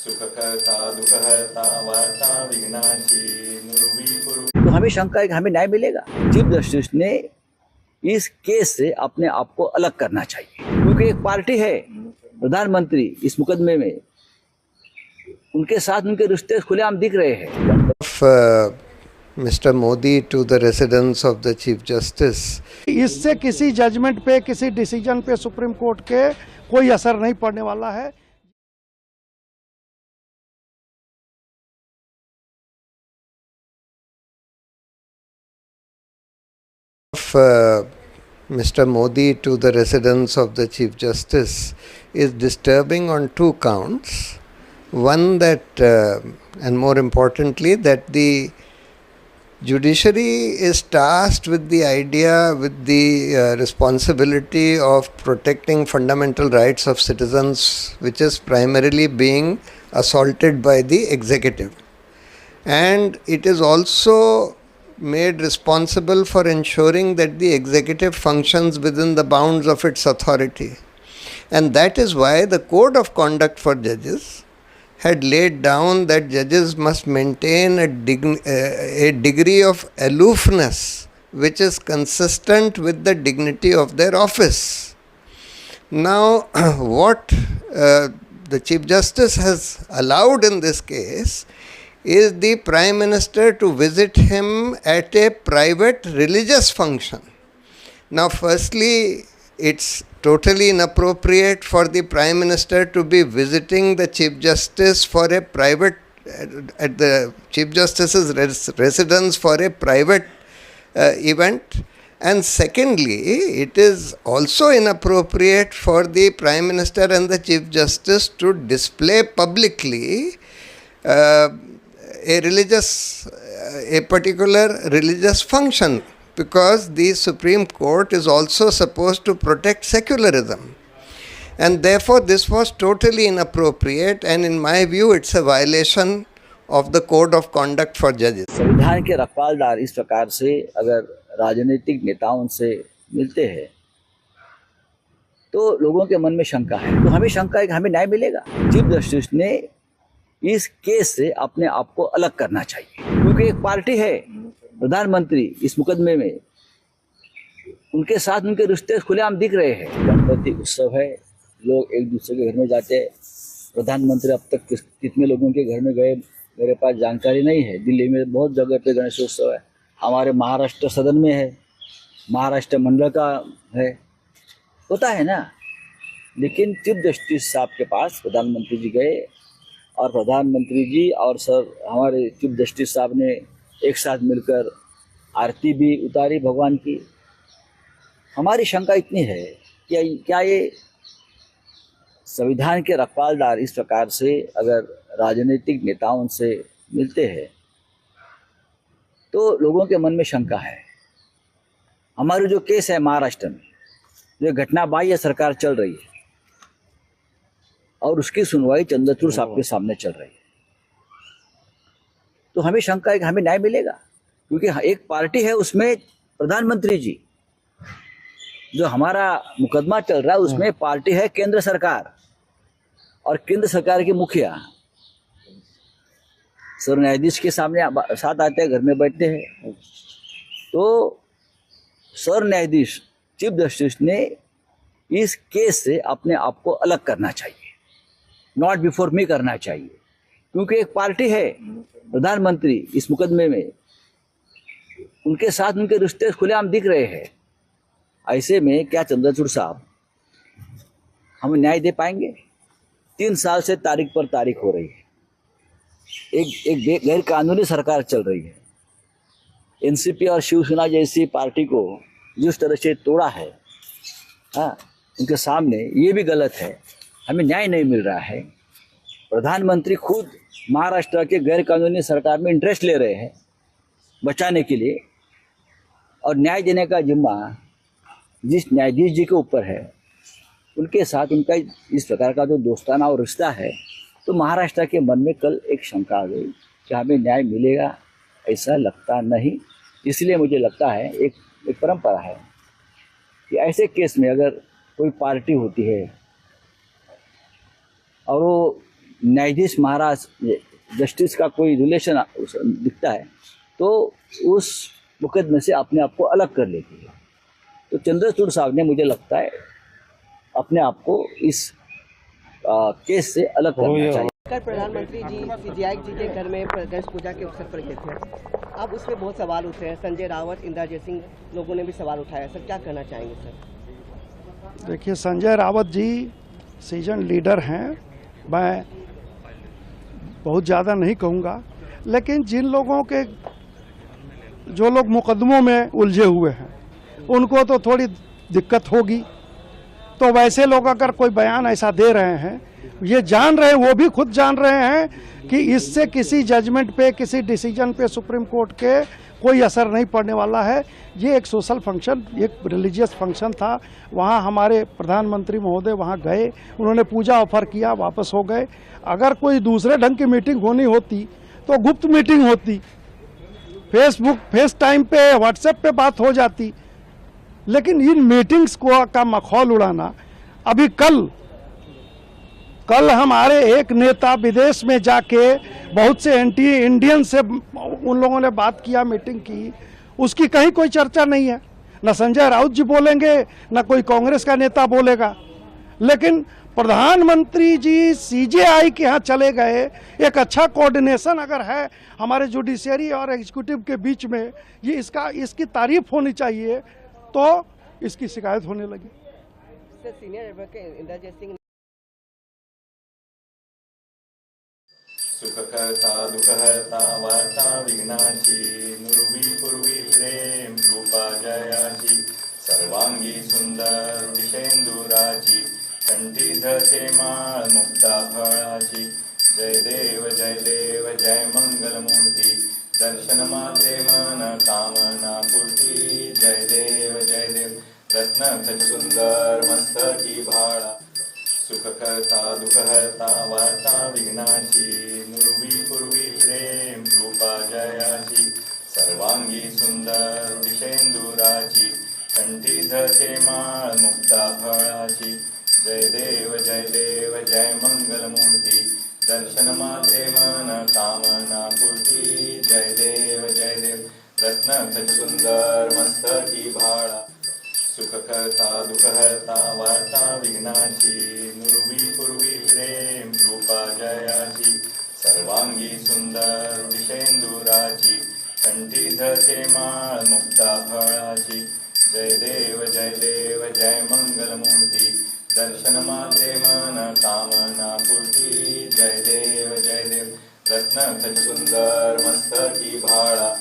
सुखकर्ता दुःखहर्ता वार्ता विघ्नाची नुरवी पुरवी। तो हमें शंका है कि हमें न्याय मिलेगा। चीफ जस्टिस ने इस केस से अपने आप को अलग करना चाहिए, क्योंकि एक पार्टी है प्रधानमंत्री इस मुकदमे में, उनके साथ उनके रिश्ते खुलेआम दिख रहे हैं। Mr. Modi to the residence of the Chief Justice. इससे किसी जजमेंट पे, किसी डिसीजन पे सुप्रीम कोर्ट के कोई असर नहीं पड़ने वाला है। Mr. Modi to the residence of the Chief Justice is disturbing on two counts. One, that, and more importantly, that the judiciary is tasked with the idea, with the responsibility of protecting fundamental rights of citizens, which is primarily being assaulted by the executive. And it is also made responsible for ensuring that the executive functions within the bounds of its authority. And that is why the Code of Conduct for Judges had laid down that judges must maintain a degree of aloofness which is consistent with the dignity of their office. Now, what the Chief Justice has allowed in this case is the Prime Minister to visit him at a private religious function. Now, firstly, it's totally inappropriate for the Prime Minister to be visiting the Chief Justice for a private, at the Chief Justice's residence for a private event. And secondly, it is also inappropriate for the Prime Minister and the Chief Justice to display publicly a particular religious function, because the Supreme Court is also supposed to protect secularism. And therefore this was totally inappropriate, and in my view it's a violation of the Code of Conduct for Judges. संविधान के रखवालदार इस प्रकार से अगर राजनीतिक नेताओं से मिलते हैं तो लोगों के मन में शंका है। तो हमें शंका है कि हमें न्याय मिलेगा। चीफ जस्टिस ने इस केस से अपने आप को अलग करना चाहिए, क्योंकि एक पार्टी है प्रधानमंत्री इस मुकदमे में, उनके साथ उनके रिश्ते खुलेआम दिख रहे हैं। गणपति उत्सव है, लोग एक दूसरे के घर में जाते हैं। प्रधानमंत्री अब तक कितने लोगों के घर में गए मेरे पास जानकारी नहीं है। दिल्ली में बहुत जगह पे गणेश उत्सव है, हमारे महाराष्ट्र सदन में है, महाराष्ट्र मंडल का है, होता है ना। लेकिन चीफ जस्टिस साहब के पास प्रधानमंत्री जी गए और प्रधानमंत्री जी और सर हमारे चीफ जस्टिस साहब ने एक साथ मिलकर आरती भी उतारी भगवान की। हमारी शंका इतनी है कि क्या ये संविधान के रखवालदार इस प्रकार से अगर राजनीतिक नेताओं से मिलते हैं तो लोगों के मन में शंका है। हमारी जो केस है महाराष्ट्र में, जो घटना बाह्य सरकार चल रही है और उसकी सुनवाई चंद्रचूड़ साहब के सामने चल रही है, तो हमें शंका है कि हमें न्याय मिलेगा, क्योंकि एक पार्टी है उसमें प्रधानमंत्री जी, जो हमारा मुकदमा चल रहा है उसमें पार्टी है केंद्र सरकार, और केंद्र सरकार के मुखिया सर न्यायाधीश के सामने साथ आते हैं, घर में बैठते हैं। तो सर न्यायाधीश चीफ जस्टिस ने इस केस से अपने आप को अलग करना चाहिए, नॉट बिफोर मी करना चाहिए, क्योंकि एक पार्टी है प्रधानमंत्री इस मुकदमे में, उनके साथ उनके रिश्ते खुलेआम दिख रहे हैं। ऐसे में क्या चंद्रचूड़ साहब हमें न्याय दे पाएंगे? 3 साल से तारीख पर तारीख हो रही है, एक गैर कानूनी सरकार चल रही है। एनसीपी और शिवसेना जैसी पार्टी को जिस तरह से तोड़ा है, हाँ, उनके सामने ये भी गलत है, हमें न्याय नहीं मिल रहा है। प्रधानमंत्री खुद महाराष्ट्र के गैर कानूनी सरकार में इंटरेस्ट ले रहे हैं बचाने के लिए, और न्याय देने का जिम्मा जिस न्यायाधीश जी के ऊपर है, उनके साथ उनका इस प्रकार का जो दोस्ताना और रिश्ता है, तो महाराष्ट्र के मन में कल एक शंका आ गई कि हमें न्याय मिलेगा। ऐसा लगता नहीं, इसलिए मुझे लगता है एक परंपरा है कि ऐसे केस में अगर कोई पार्टी होती है और वो न्यायाधीश महाराज जस्टिस का कोई रिलेशन दिखता है तो उस मुकदमे से अपने आप को अलग कर लेती है। तो चंद्रचूड़ साहब ने मुझे लगता है अपने आप को इस केस से अलग करना चाहिए। कल प्रधानमंत्री जी सीजीआई जी के घर में गणेश पूजा के अवसर पर गए थे। अब उसमें बहुत सवाल उठ रहे हैं। संजय रावत, इंद्रजीत सिंह लोगों ने भी सवाल उठाया। सर क्या कहना चाहेंगे सर? देखिए, संजय रावत जी सीजन लीडर हैं, मैं बहुत ज़्यादा नहीं कहूँगा, लेकिन जिन लोगों के जो लोग मुकदमों में उलझे हुए हैं उनको तो थोड़ी दिक्कत होगी। तो वैसे लोग अगर कोई बयान ऐसा दे रहे हैं, ये जान रहे हैं, वो भी खुद जान रहे हैं कि इससे किसी जजमेंट पे, किसी डिसीजन पे सुप्रीम कोर्ट के कोई असर नहीं पड़ने वाला है। ये एक सोशल फंक्शन, एक रिलीजियस फंक्शन था। वहाँ हमारे प्रधानमंत्री महोदय वहाँ गए, उन्होंने पूजा ऑफर किया, वापस हो गए। अगर कोई दूसरे ढंग की मीटिंग होनी होती तो गुप्त मीटिंग होती, फेसबुक, फेस टाइम पे, व्हाट्सएप पे बात हो जाती। लेकिन इन मीटिंग्स को का मखौल उड़ाना, अभी कल हमारे एक नेता विदेश में जाके बहुत से एंटी इंडियन से उन लोगों ने बात किया, मीटिंग की, उसकी कहीं कोई चर्चा नहीं है। न संजय राउत जी बोलेंगे, न कोई कांग्रेस का नेता बोलेगा। लेकिन प्रधानमंत्री जी सीजेआई के यहाँ चले गए। एक अच्छा कोऑर्डिनेशन अगर है हमारे जुडिशियरी और एग्जीक्यूटिव के बीच में, ये इसकी तारीफ होनी चाहिए, तो इसकी शिकायत होने लगी। सीनियर एडवोकेट इंद्रजीत सिंह सुखकर्ता दुःखहर्ता वार्ता विघ्नाची नुर्वी पूर्वी प्रेम रूपा जयाची सर्वांगी सुंदर विषेंदुराची कंठी धरते माळ मुक्ता फळाची जय देव जय मंगलमूर्ती दर्शन मात्रे मन कामना पूर्ती जय देव रत्न सुंदर मस्तकी भाळा सुखकर्ता दुःखहर्ता वार्ता विघ्नाची नुर्वी पूर्वी प्रेम रूपा जयाची सर्वांगी सुंदर विषेंदुराची कंठी धरते माळ मुक्ता फळाची जय देव जय मंगलमूर्ती दर्शन मात्रे मन कामना पूर्ती जय देव रत्न सुंदर मस्तकी भाळा सुखकर्ता दुःखहर्ता वार्ता विघ्नाची नुर्वी पूर्वी प्रेम रूपा जयाची सर्वांगी सुंदर विषेंदुराची कंठी धरते माळ मुक्ता फळाची जय देव जय मंगलमूर्ती दर्शन मात्रे मन कामना पूर्ती जय देव रत्न सुंदर मस्तकी भाळा